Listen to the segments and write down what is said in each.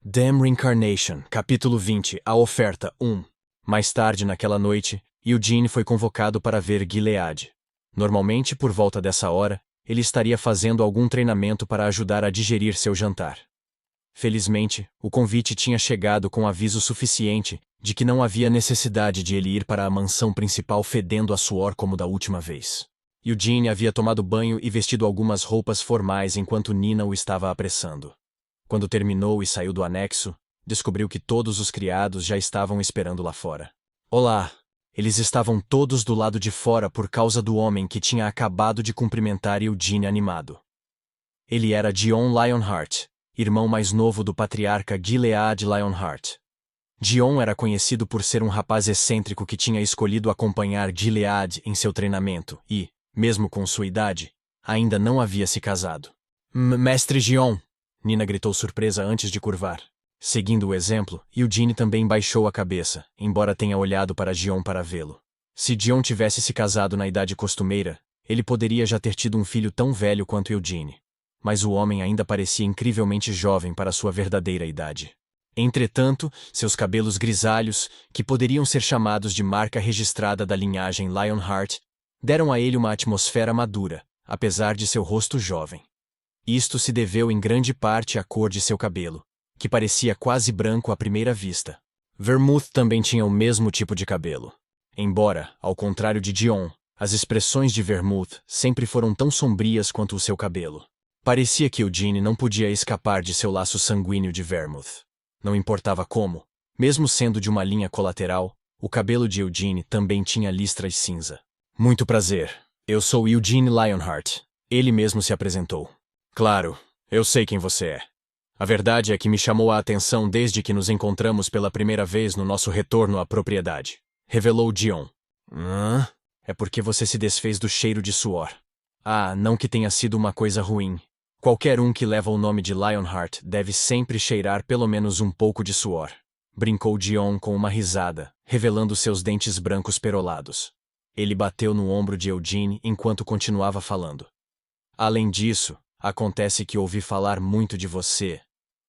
Damn Reincarnation, capítulo 20, a oferta 1. Mais tarde naquela noite, Eugene foi convocado para ver Gilead. Normalmente, por volta dessa hora, ele estaria fazendo algum treinamento para ajudar a digerir seu jantar. Felizmente, o convite tinha chegado com aviso suficiente de que não havia necessidade de ele ir para a mansão principal fedendo a suor como da última vez. Eugene havia tomado banho e vestido algumas roupas formais enquanto Nina o estava apressando. Quando terminou e saiu do anexo, descobriu que todos os criados já estavam esperando lá fora. Olá! Eles estavam todos do lado de fora por causa do homem que tinha acabado de cumprimentar Eugene animado. Ele era Dion Lionheart, irmão mais novo do patriarca Gilead Lionheart. Dion era conhecido por ser um rapaz excêntrico que tinha escolhido acompanhar Gilead em seu treinamento e, mesmo com sua idade, ainda não havia se casado. Mestre Dion! Nina gritou surpresa antes de curvar. Seguindo o exemplo, Eugene também baixou a cabeça, embora tenha olhado para Dion para vê-lo. Se Dion tivesse se casado na idade costumeira, ele poderia já ter tido um filho tão velho quanto Eugene. Mas o homem ainda parecia incrivelmente jovem para sua verdadeira idade. Entretanto, seus cabelos grisalhos, que poderiam ser chamados de marca registrada da linhagem Lionheart, deram a ele uma atmosfera madura, apesar de seu rosto jovem. Isto se deveu em grande parte à cor de seu cabelo, que parecia quase branco à primeira vista. Vermouth também tinha o mesmo tipo de cabelo. Embora, ao contrário de Dion, as expressões de Vermouth sempre foram tão sombrias quanto o seu cabelo. Parecia que Eugene não podia escapar de seu laço sanguíneo de Vermouth. Não importava como, mesmo sendo de uma linha colateral, o cabelo de Eugene também tinha listras cinza. Muito prazer, eu sou Eugene Lionheart. Ele mesmo se apresentou. Claro, eu sei quem você é. A verdade é que me chamou a atenção desde que nos encontramos pela primeira vez no nosso retorno à propriedade, revelou Dion. É porque você se desfez do cheiro de suor. Ah, não que tenha sido uma coisa ruim. Qualquer um que leva o nome de Lionheart deve sempre cheirar pelo menos um pouco de suor. Brincou Dion com uma risada, revelando seus dentes brancos perolados. Ele bateu no ombro de Eugene enquanto continuava falando. Além disso, acontece que ouvi falar muito de você.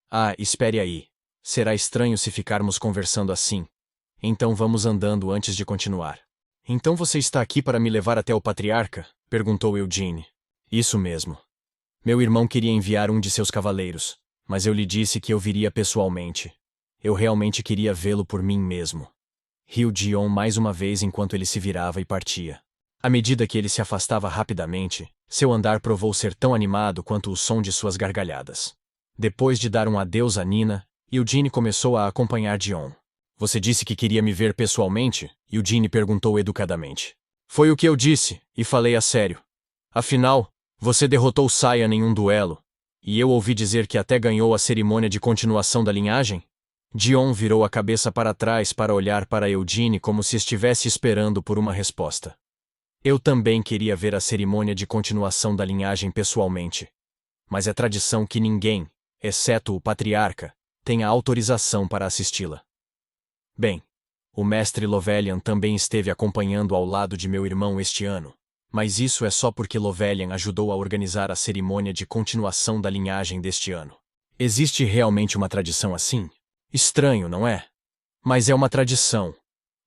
Ah, espere aí. Será estranho se ficarmos conversando assim. Então vamos andando antes de continuar. Então você está aqui para me levar até o patriarca? Perguntou Eugene. Isso mesmo. Meu irmão queria enviar um de seus cavaleiros, mas eu lhe disse que eu viria pessoalmente. Eu realmente queria vê-lo por mim mesmo. Riu Dion mais uma vez enquanto ele se virava e partia. À medida que ele se afastava rapidamente, seu andar provou ser tão animado quanto o som de suas gargalhadas. Depois de dar um adeus a Nina, Eugene começou a acompanhar Dion. Você disse que queria me ver pessoalmente? Eugene perguntou educadamente. Foi o que eu disse, e falei a sério. Afinal, você derrotou Cyan em um duelo, e eu ouvi dizer que até ganhou a cerimônia de continuação da linhagem? Dion virou a cabeça para trás para olhar para Eugene como se estivesse esperando por uma resposta. Eu também queria ver a cerimônia de continuação da linhagem pessoalmente. Mas é tradição que ninguém, exceto o patriarca, tenha autorização para assisti-la. Bem, o mestre Lovelian também esteve acompanhando ao lado de meu irmão este ano, mas isso é só porque Lovelian ajudou a organizar a cerimônia de continuação da linhagem deste ano. Existe realmente uma tradição assim? Estranho, não é? Mas é uma tradição.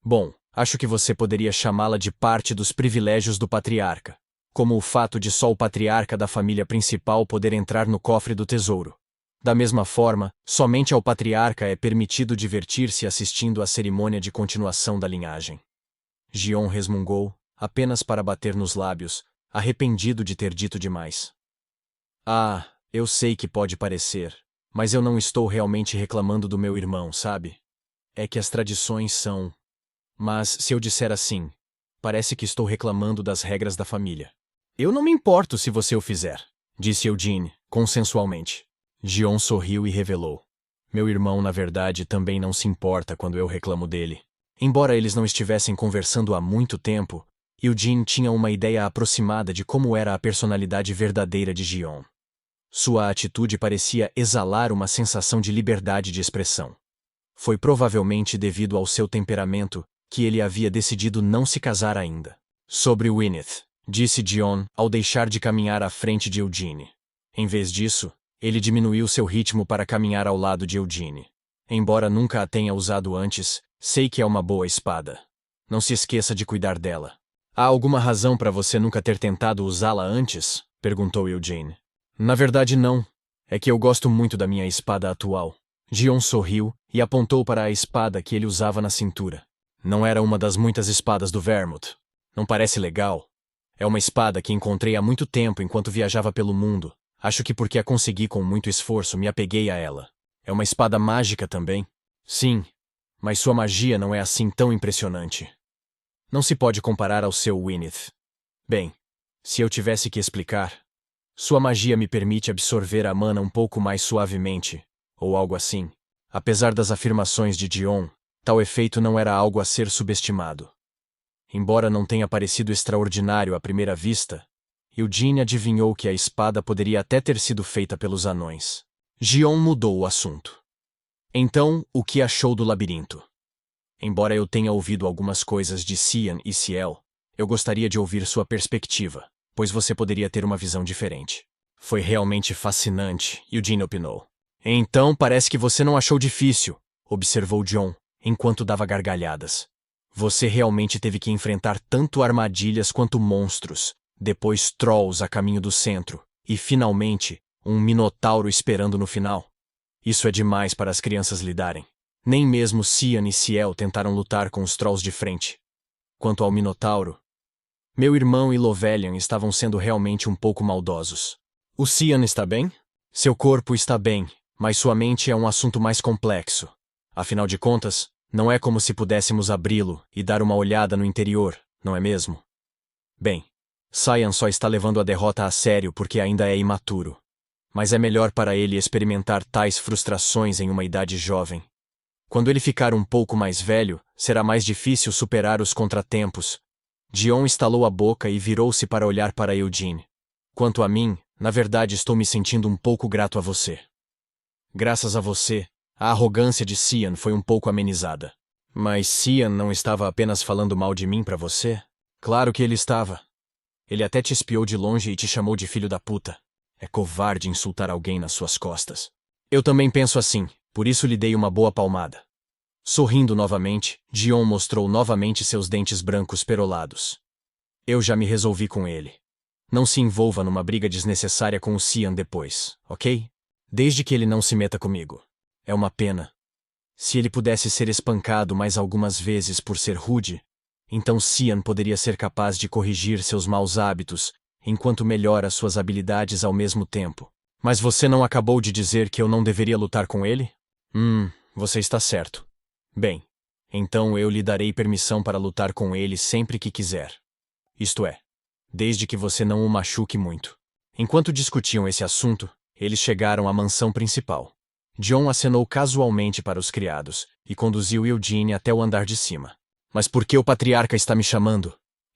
Bom, acho que você poderia chamá-la de parte dos privilégios do patriarca, como o fato de só o patriarca da família principal poder entrar no cofre do tesouro. Da mesma forma, somente ao patriarca é permitido divertir-se assistindo à cerimônia de continuação da linhagem. Dion resmungou, apenas para bater nos lábios, arrependido de ter dito demais. Ah, eu sei que pode parecer, mas eu não estou realmente reclamando do meu irmão, sabe? É que as tradições são... Mas, se eu disser assim, parece que estou reclamando das regras da família. Eu não me importo se você o fizer, disse Eugene, consensualmente. Dion sorriu e revelou. Meu irmão, na verdade, também não se importa quando eu reclamo dele. Embora eles não estivessem conversando há muito tempo, Eugene tinha uma ideia aproximada de como era a personalidade verdadeira de Dion. Sua atitude parecia exalar uma sensação de liberdade de expressão. Foi provavelmente devido ao seu temperamento que ele havia decidido não se casar ainda. Sobre Wynneth, disse Dion ao deixar de caminhar à frente de Eugene. Em vez disso, Ele diminuiu seu ritmo para caminhar ao lado de Eugene. Embora nunca a tenha usado antes, sei que é uma boa espada. Não se esqueça de cuidar dela. Há alguma razão para você nunca ter tentado usá-la antes? Perguntou Eugene. Na verdade não. É que eu gosto muito da minha espada atual. Gion sorriu e apontou para a espada que ele usava na cintura. Não era uma das muitas espadas do Vermouth. Não parece legal? É uma espada que encontrei há muito tempo enquanto viajava pelo mundo. Acho que porque a consegui com muito esforço, me apeguei a ela. É uma espada mágica também? Sim, mas sua magia não é assim tão impressionante. Não se pode comparar ao seu Wynneth. Bem, se eu tivesse que explicar, sua magia me permite absorver a mana um pouco mais suavemente, ou algo assim. Apesar das afirmações de Dion, tal efeito não era algo a ser subestimado. Embora não tenha parecido extraordinário à primeira vista, Eugene adivinhou que a espada poderia até ter sido feita pelos anões. Gion mudou o assunto. Então, o que achou do labirinto? Embora eu tenha ouvido algumas coisas de Cian e Ciel, eu gostaria de ouvir sua perspectiva, pois você poderia ter uma visão diferente. Foi realmente fascinante, Eugene opinou. Então parece que você não achou difícil, observou John, enquanto dava gargalhadas. Você realmente teve que enfrentar tanto armadilhas quanto monstros, depois trolls a caminho do centro, e finalmente, um minotauro esperando no final. Isso é demais para as crianças lidarem. Nem mesmo Cian e Ciel tentaram lutar com os trolls de frente. Quanto ao minotauro, meu irmão e Lovelian estavam sendo realmente um pouco maldosos. O Cian está bem? Seu corpo está bem, mas sua mente é um assunto mais complexo. Afinal de contas, não é como se pudéssemos abri-lo e dar uma olhada no interior, não é mesmo? Bem, Cian só está levando a derrota a sério porque ainda é imaturo. Mas é melhor para ele experimentar tais frustrações em uma idade jovem. Quando ele ficar um pouco mais velho, será mais difícil superar os contratempos. Dion estalou a boca e virou-se para olhar para Eugene. Quanto a mim, na verdade estou me sentindo um pouco grato a você. Graças a você, a arrogância de Cian foi um pouco amenizada. Mas Cian não estava apenas falando mal de mim para você? Claro que ele estava. Ele até te espiou de longe e te chamou de filho da puta. É covarde insultar alguém nas suas costas. Eu também penso assim, por isso lhe dei uma boa palmada. Sorrindo novamente, Dion mostrou novamente seus dentes brancos perolados. Eu já me resolvi com ele. Não se envolva numa briga desnecessária com o Cian depois, ok? Desde que ele não se meta comigo. É uma pena. Se ele pudesse ser espancado mais algumas vezes por ser rude, então Cian poderia ser capaz de corrigir seus maus hábitos, enquanto melhora suas habilidades ao mesmo tempo. Mas você não acabou de dizer que eu não deveria lutar com ele? Você está certo. Bem, então eu lhe darei permissão para lutar com ele sempre que quiser. Isto é, desde que você não o machuque muito. Enquanto discutiam esse assunto, eles chegaram à mansão principal. John acenou casualmente para os criados e conduziu Eugene até o andar de cima. Mas por que o patriarca está me chamando?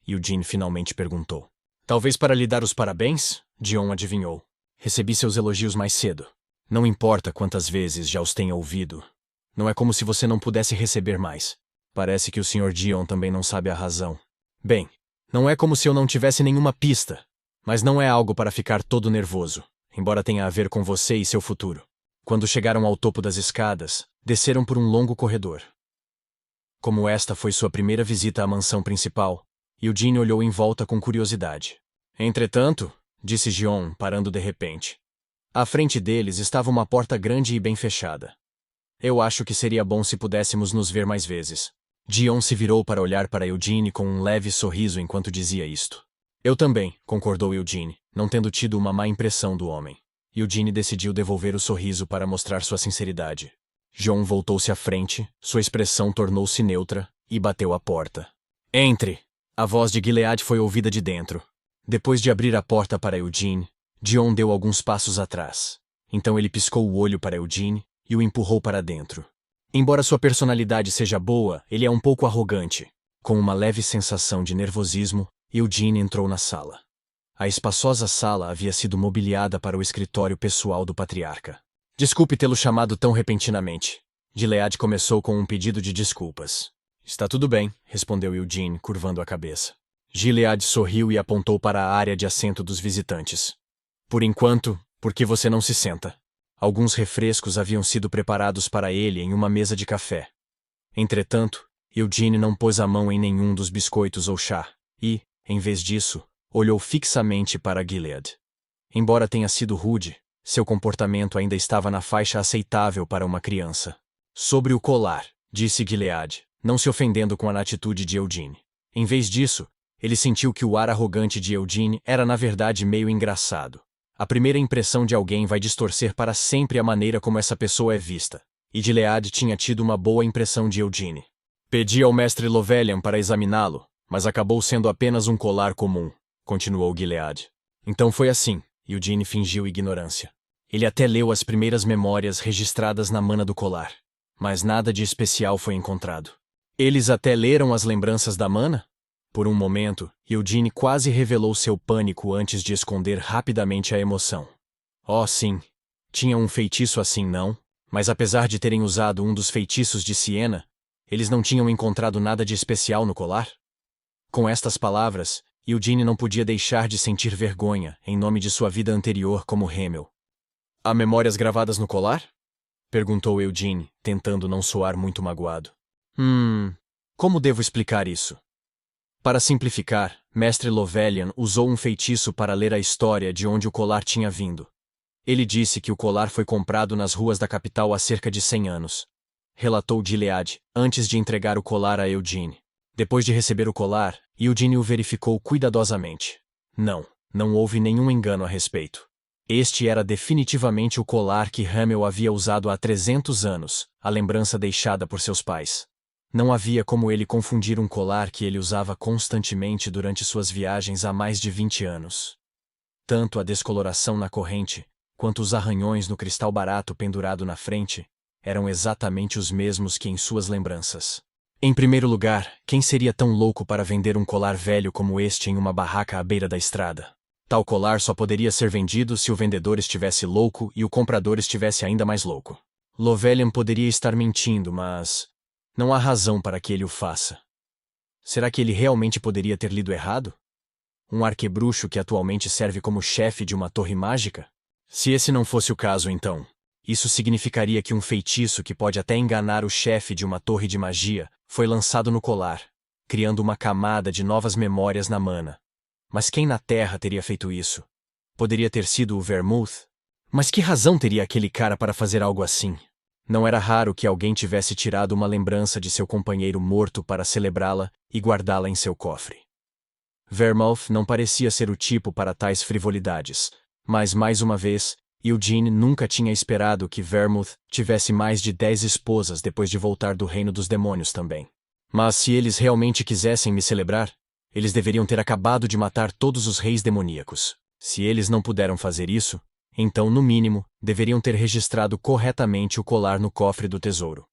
Eugene finalmente perguntou. Talvez para lhe dar os parabéns? John adivinhou. Recebi seus elogios mais cedo. Não importa quantas vezes já os tenha ouvido. Não é como se você não pudesse receber mais. Parece que o Sr. Dion também não sabe a razão. Bem, não é como se eu não tivesse nenhuma pista, mas não é algo para ficar todo nervoso, embora tenha a ver com você e seu futuro. Quando chegaram ao topo das escadas, desceram por um longo corredor. Como esta foi sua primeira visita à mansão principal, Eugene olhou em volta com curiosidade. Entretanto, disse Gion, parando de repente. À frente deles estava uma porta grande e bem fechada. Eu acho que seria bom se pudéssemos nos ver mais vezes. Dion se virou para olhar para Eugene com um leve sorriso enquanto dizia isto. Eu também, concordou Eugene, não tendo tido uma má impressão do homem. Eugene decidiu devolver o sorriso para mostrar sua sinceridade. John voltou-se à frente, sua expressão tornou-se neutra, e bateu à porta. Entre! A voz de Gilead foi ouvida de dentro. Depois de abrir a porta para Eugene, Dion deu alguns passos atrás. Então ele piscou o olho para Eugene e o empurrou para dentro. Embora sua personalidade seja boa, ele é um pouco arrogante. Com uma leve sensação de nervosismo, Eugene entrou na sala. A espaçosa sala havia sido mobiliada para o escritório pessoal do patriarca. Desculpe tê-lo chamado tão repentinamente. Gilead começou com um pedido de desculpas. Está tudo bem, respondeu Eugene, curvando a cabeça. Gilead sorriu e apontou para a área de assento dos visitantes. Por enquanto, por que você não se senta? Alguns refrescos haviam sido preparados para ele em uma mesa de café. Entretanto, Eugene não pôs a mão em nenhum dos biscoitos ou chá, e, em vez disso, olhou fixamente para Gilead. Embora tenha sido rude, seu comportamento ainda estava na faixa aceitável para uma criança. Sobre o colar, disse Gilead, não se ofendendo com a atitude de Eugene. Em vez disso, ele sentiu que o ar arrogante de Eugene era na verdade meio engraçado. A primeira impressão de alguém vai distorcer para sempre a maneira como essa pessoa é vista. E Gilead tinha tido uma boa impressão de Eugene. Pedi ao mestre Lovelian para examiná-lo, mas acabou sendo apenas um colar comum, continuou Gilead. Então foi assim, Eugene fingiu ignorância. Ele até leu as primeiras memórias registradas na mana do colar, mas nada de especial foi encontrado. Eles até leram as lembranças da mana? Por um momento, Eugene quase revelou seu pânico antes de esconder rapidamente a emoção. Oh, sim. Tinha um feitiço assim, não? Mas apesar de terem usado um dos feitiços de Siena, eles não tinham encontrado nada de especial no colar? Com estas palavras, Eugene não podia deixar de sentir vergonha em nome de sua vida anterior como Hemel. Há memórias gravadas no colar? Perguntou Eugene, tentando não soar muito magoado. Como devo explicar isso? Para simplificar, Mestre Lovelian usou um feitiço para ler a história de onde o colar tinha vindo. Ele disse que o colar foi comprado nas ruas da capital há cerca de 100 anos. Relatou Gilead, antes de entregar o colar a Eugene. Depois de receber o colar, Eugene o verificou cuidadosamente. Não houve nenhum engano a respeito. Este era definitivamente o colar que Hemel havia usado há 300 anos, a lembrança deixada por seus pais. Não havia como ele confundir um colar que ele usava constantemente durante suas viagens há mais de 20 anos. Tanto a descoloração na corrente, quanto os arranhões no cristal barato pendurado na frente, eram exatamente os mesmos que em suas lembranças. Em primeiro lugar, quem seria tão louco para vender um colar velho como este em uma barraca à beira da estrada? Tal colar só poderia ser vendido se o vendedor estivesse louco e o comprador estivesse ainda mais louco. Lovelian poderia estar mentindo, mas não há razão para que ele o faça. Será que ele realmente poderia ter lido errado? Um arquebruxo que atualmente serve como chefe de uma torre mágica? Se esse não fosse o caso, então, isso significaria que um feitiço que pode até enganar o chefe de uma torre de magia foi lançado no colar, criando uma camada de novas memórias na mana. Mas quem na Terra teria feito isso? Poderia ter sido o Vermouth? Mas que razão teria aquele cara para fazer algo assim? Não era raro que alguém tivesse tirado uma lembrança de seu companheiro morto para celebrá-la e guardá-la em seu cofre. Vermouth não parecia ser o tipo para tais frivolidades, mas, mais uma vez, Eugene nunca tinha esperado que Vermouth tivesse mais de 10 esposas depois de voltar do reino dos demônios também. Mas se eles realmente quisessem me celebrar, eles deveriam ter acabado de matar todos os reis demoníacos. Se eles não puderam fazer isso, então, no mínimo, deveriam ter registrado corretamente o colar no cofre do tesouro.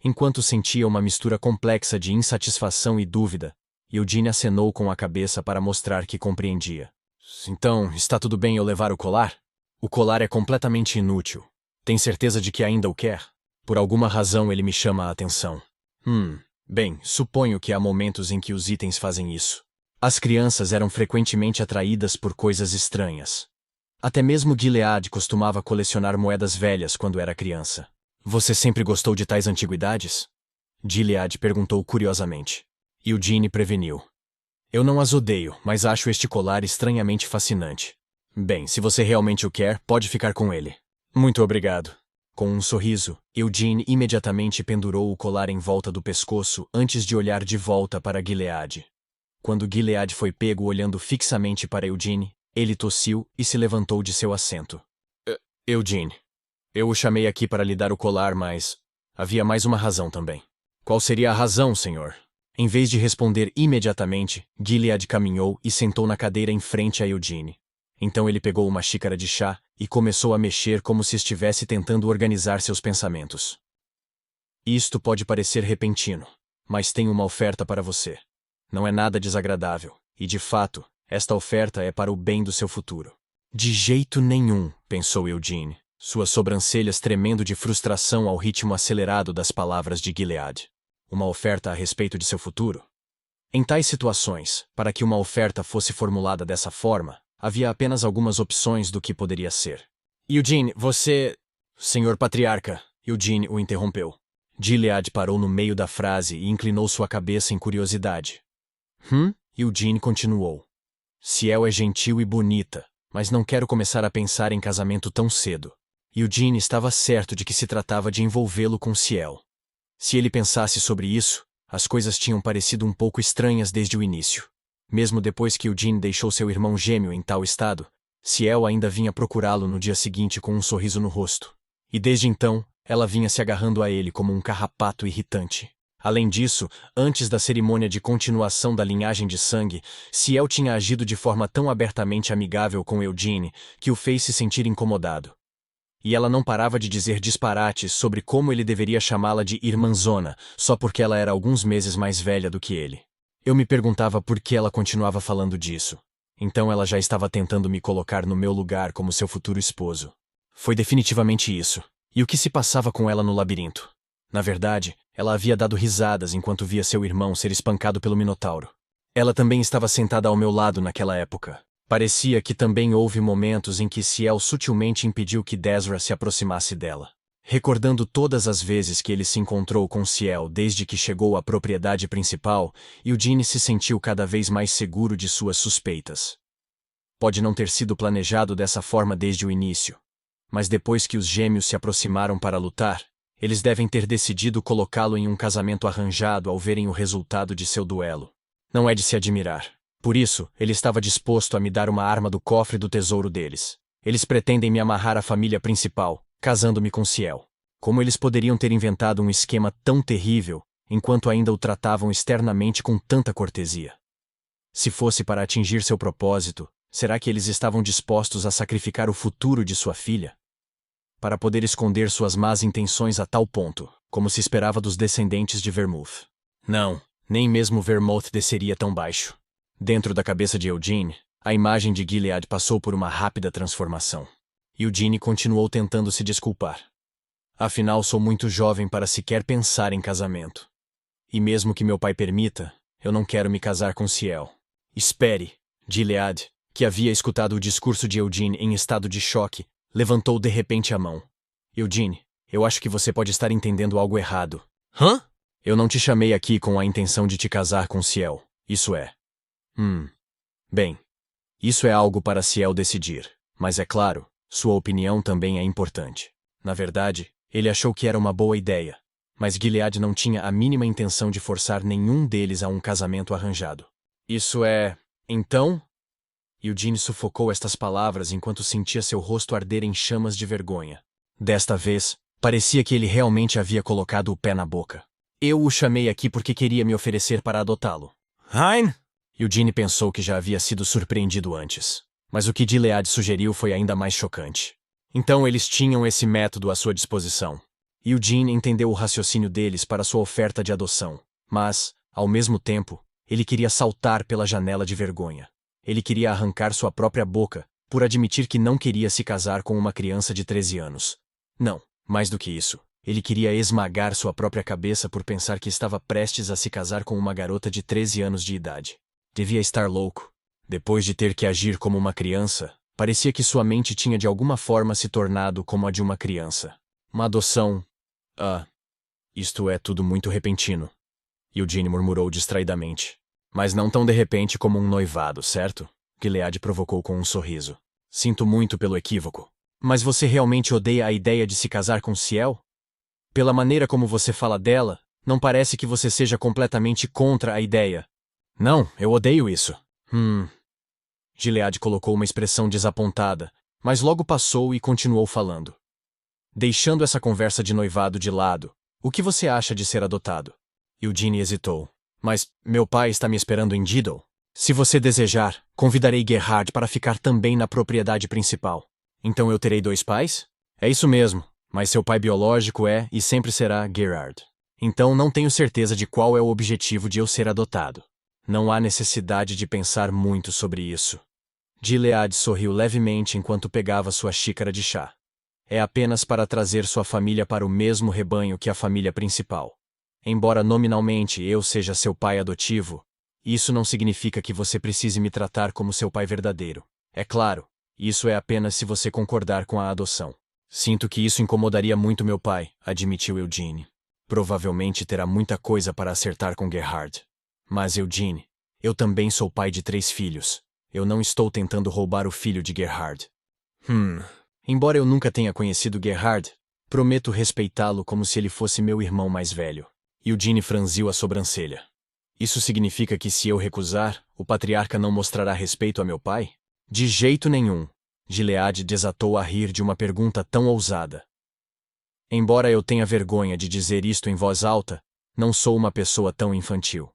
Enquanto sentia uma mistura complexa de insatisfação e dúvida, Eugene acenou com a cabeça para mostrar que compreendia. Então, está tudo bem eu levar o colar? O colar é completamente inútil. Tem certeza de que ainda o quer? Por alguma razão ele me chama a atenção. Bem, suponho que há momentos em que os itens fazem isso. As crianças eram frequentemente atraídas por coisas estranhas. Até mesmo Gilead costumava colecionar moedas velhas quando era criança. Você sempre gostou de tais antiguidades? Gilead perguntou curiosamente. Eugene preveniu. Eu não as odeio, mas acho este colar estranhamente fascinante. Bem, se você realmente o quer, pode ficar com ele. Muito obrigado. Com um sorriso, Eugene imediatamente pendurou o colar em volta do pescoço antes de olhar de volta para Gilead. Quando Gilead foi pego olhando fixamente para Eugene, ele tossiu e se levantou de seu assento. Eugene, eu o chamei aqui para lhe dar o colar, mas havia mais uma razão também. Qual seria a razão, senhor? Em vez de responder imediatamente, Gilead caminhou e sentou na cadeira em frente a Eugene. Então ele pegou uma xícara de chá e começou a mexer como se estivesse tentando organizar seus pensamentos. Isto pode parecer repentino, mas tenho uma oferta para você. Não é nada desagradável, e de fato, esta oferta é para o bem do seu futuro. De jeito nenhum, pensou Eugene, suas sobrancelhas tremendo de frustração ao ritmo acelerado das palavras de Gilead. Uma oferta a respeito de seu futuro? Em tais situações, para que uma oferta fosse formulada dessa forma, havia apenas algumas opções do que poderia ser. Eugene, você... Senhor Patriarca, Eugene o interrompeu. Gilead parou no meio da frase e inclinou sua cabeça em curiosidade. Eugene continuou. Ciel é gentil e bonita, mas não quero começar a pensar em casamento tão cedo. Eugene estava certo de que se tratava de envolvê-lo com Ciel. Se ele pensasse sobre isso, as coisas tinham parecido um pouco estranhas desde o início. Mesmo depois que Eugene deixou seu irmão gêmeo em tal estado, Ciel ainda vinha procurá-lo no dia seguinte com um sorriso no rosto. E desde então, ela vinha se agarrando a ele como um carrapato irritante. Além disso, antes da cerimônia de continuação da linhagem de sangue, Ciel tinha agido de forma tão abertamente amigável com Eugene que o fez se sentir incomodado. E ela não parava de dizer disparates sobre como ele deveria chamá-la de irmãzona, só porque ela era alguns meses mais velha do que ele. Eu me perguntava por que ela continuava falando disso. Então ela já estava tentando me colocar no meu lugar como seu futuro esposo. Foi definitivamente isso. E o que se passava com ela no labirinto? Na verdade, ela havia dado risadas enquanto via seu irmão ser espancado pelo Minotauro. Ela também estava sentada ao meu lado naquela época. Parecia que também houve momentos em que Ciel sutilmente impediu que Desra se aproximasse dela. Recordando todas as vezes que ele se encontrou com Ciel desde que chegou à propriedade principal, Eugene se sentiu cada vez mais seguro de suas suspeitas. Pode não ter sido planejado dessa forma desde o início, mas depois que os gêmeos se aproximaram para lutar, eles devem ter decidido colocá-lo em um casamento arranjado ao verem o resultado de seu duelo. Não é de se admirar. Por isso, ele estava disposto a me dar uma arma do cofre do tesouro deles. Eles pretendem me amarrar à família principal, casando-me com Ciel. Como eles poderiam ter inventado um esquema tão terrível, enquanto ainda o tratavam externamente com tanta cortesia? Se fosse para atingir seu propósito, será que eles estavam dispostos a sacrificar o futuro de sua filha? Para poder esconder suas más intenções a tal ponto, como se esperava dos descendentes de Vermouth. Não, nem mesmo Vermouth desceria tão baixo. Dentro da cabeça de Eugene, a imagem de Gilead passou por uma rápida transformação. Eugene continuou tentando se desculpar. Afinal, sou muito jovem para sequer pensar em casamento. E mesmo que meu pai permita, eu não quero me casar com Ciel. Espere! Gilead, que havia escutado o discurso de Eugene em estado de choque, levantou de repente a mão. Eugene, eu acho que você pode estar entendendo algo errado. Hã? Eu não te chamei aqui com a intenção de te casar com Ciel. Isso é. Bem, isso é algo para Ciel decidir, mas é claro, sua opinião também é importante. Na verdade, ele achou que era uma boa ideia, mas Gilead não tinha a mínima intenção de forçar nenhum deles a um casamento arranjado. Isso é... Então? Eugene sufocou estas palavras enquanto sentia seu rosto arder em chamas de vergonha. Desta vez, parecia que ele realmente havia colocado o pé na boca. Eu o chamei aqui porque queria me oferecer para adotá-lo. Hein? Eugene pensou que já havia sido surpreendido antes, mas o que Gilead sugeriu foi ainda mais chocante. Então eles tinham esse método à sua disposição. Eugene entendeu o raciocínio deles para sua oferta de adoção, mas, ao mesmo tempo, ele queria saltar pela janela de vergonha. Ele queria arrancar sua própria boca por admitir que não queria se casar com uma criança de 13 anos. Não, mais do que isso, ele queria esmagar sua própria cabeça por pensar que estava prestes a se casar com uma garota de 13 anos de idade. Devia estar louco. Depois de ter que agir como uma criança, parecia que sua mente tinha de alguma forma se tornado como a de uma criança. Uma adoção... isto é tudo muito repentino. Eugene murmurou distraidamente. Mas não tão de repente como um noivado, certo? Gilead provocou com um sorriso. Sinto muito pelo equívoco. Mas você realmente odeia a ideia de se casar com Ciel? Pela maneira como você fala dela, não parece que você seja completamente contra a ideia. Não, eu odeio isso. Gilead colocou uma expressão desapontada, mas logo passou e continuou falando. Deixando essa conversa de noivado de lado, o que você acha de ser adotado? Eugene hesitou. Mas meu pai está me esperando em Diddle. Se você desejar, convidarei Gerhard para ficar também na propriedade principal. Então eu terei 2 pais? É isso mesmo, mas seu pai biológico é e sempre será Gerhard. Então não tenho certeza de qual é o objetivo de eu ser adotado. Não há necessidade de pensar muito sobre isso. Gilead sorriu levemente enquanto pegava sua xícara de chá. É apenas para trazer sua família para o mesmo rebanho que a família principal. Embora nominalmente eu seja seu pai adotivo, isso não significa que você precise me tratar como seu pai verdadeiro. É claro, Isso é apenas se você concordar com a adoção. Sinto que isso incomodaria muito meu pai, admitiu Eugene. Provavelmente terá muita coisa para acertar com Gerhard. Mas Eugene, eu também sou pai de 3 filhos. Eu não estou tentando roubar o filho de Gerhard. Embora eu nunca tenha conhecido Gerhard, prometo respeitá-lo como se ele fosse meu irmão mais velho. Eugene franziu a sobrancelha. Isso significa que se eu recusar, o patriarca não mostrará respeito a meu pai? De jeito nenhum. Gilead desatou a rir de uma pergunta tão ousada. Embora eu tenha vergonha de dizer isto em voz alta, não sou uma pessoa tão infantil.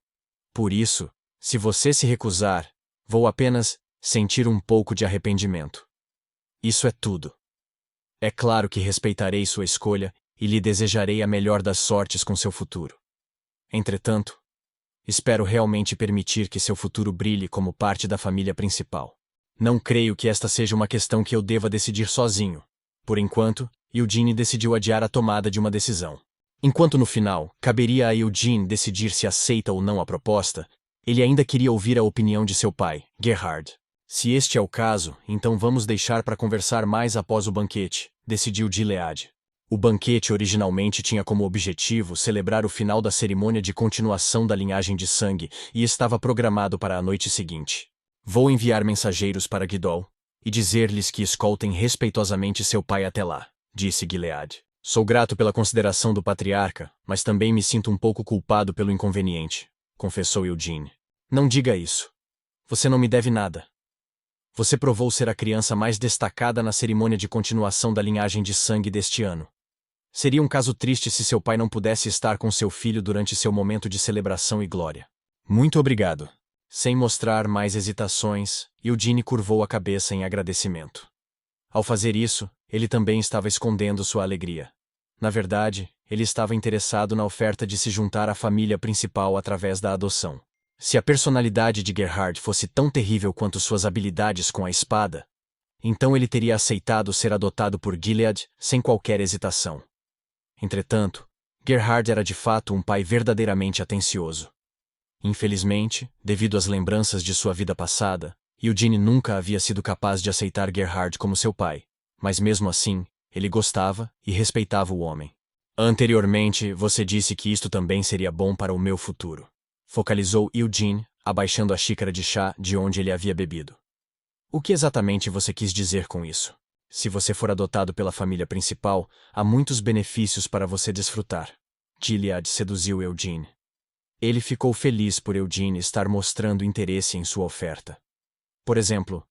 Por isso, se você se recusar, vou apenas sentir um pouco de arrependimento. Isso é tudo. É claro que respeitarei sua escolha e lhe desejarei a melhor das sortes com seu futuro. Entretanto, espero realmente permitir que seu futuro brilhe como parte da família principal. Não creio que esta seja uma questão que eu deva decidir sozinho. Por enquanto, Eugene decidiu adiar a tomada de uma decisão. Enquanto no final, caberia a Eugene decidir se aceita ou não a proposta, ele ainda queria ouvir a opinião de seu pai, Gerhard. Se este é o caso, então vamos deixar para conversar mais após o banquete, decidiu Gilead. O banquete originalmente tinha como objetivo celebrar o final da cerimônia de continuação da linhagem de sangue e estava programado para a noite seguinte. Vou enviar mensageiros para Guidol e dizer-lhes que escoltem respeitosamente seu pai até lá, disse Gilead. Sou grato pela consideração do patriarca, mas também me sinto um pouco culpado pelo inconveniente, confessou Eugene. Não diga isso. Você não me deve nada. Você provou ser a criança mais destacada na cerimônia de continuação da linhagem de sangue deste ano. Seria um caso triste se seu pai não pudesse estar com seu filho durante seu momento de celebração e glória. Muito obrigado. Sem mostrar mais hesitações, Eugene curvou a cabeça em agradecimento. Ao fazer isso, ele também estava escondendo sua alegria. Na verdade, ele estava interessado na oferta de se juntar à família principal através da adoção. Se a personalidade de Gerhard fosse tão terrível quanto suas habilidades com a espada, então ele teria aceitado ser adotado por Gilead sem qualquer hesitação. Entretanto, Gerhard era de fato um pai verdadeiramente atencioso. Infelizmente, devido às lembranças de sua vida passada, Eugene nunca havia sido capaz de aceitar Gerhard como seu pai, mas mesmo assim, ele gostava e respeitava o homem. Anteriormente, você disse que isto também seria bom para o meu futuro. Focalizou Eugene, abaixando a xícara de chá de onde ele havia bebido. O que exatamente você quis dizer com isso? Se você for adotado pela família principal, há muitos benefícios para você desfrutar. Gilead seduziu Eugene. Ele ficou feliz por Eugene estar mostrando interesse em sua oferta. Por exemplo,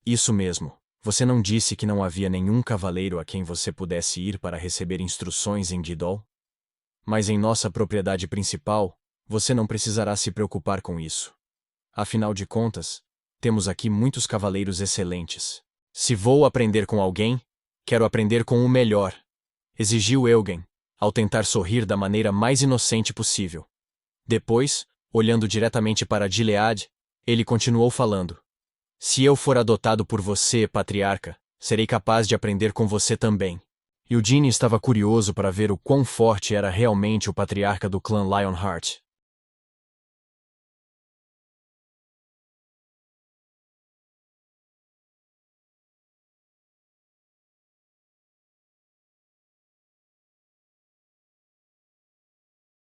isso mesmo, você não disse que não havia nenhum cavaleiro a quem você pudesse ir para receber instruções em Guidol? Mas em nossa propriedade principal, você não precisará se preocupar com isso. Afinal de contas, temos aqui muitos cavaleiros excelentes. Se vou aprender com alguém, quero aprender com o melhor, exigiu Eugen, ao tentar sorrir da maneira mais inocente possível. Depois, olhando diretamente para Gilead, ele continuou falando. Se eu for adotado por você, patriarca, serei capaz de aprender com você também. Eugene estava curioso para ver o quão forte era realmente o patriarca do clã Lionheart.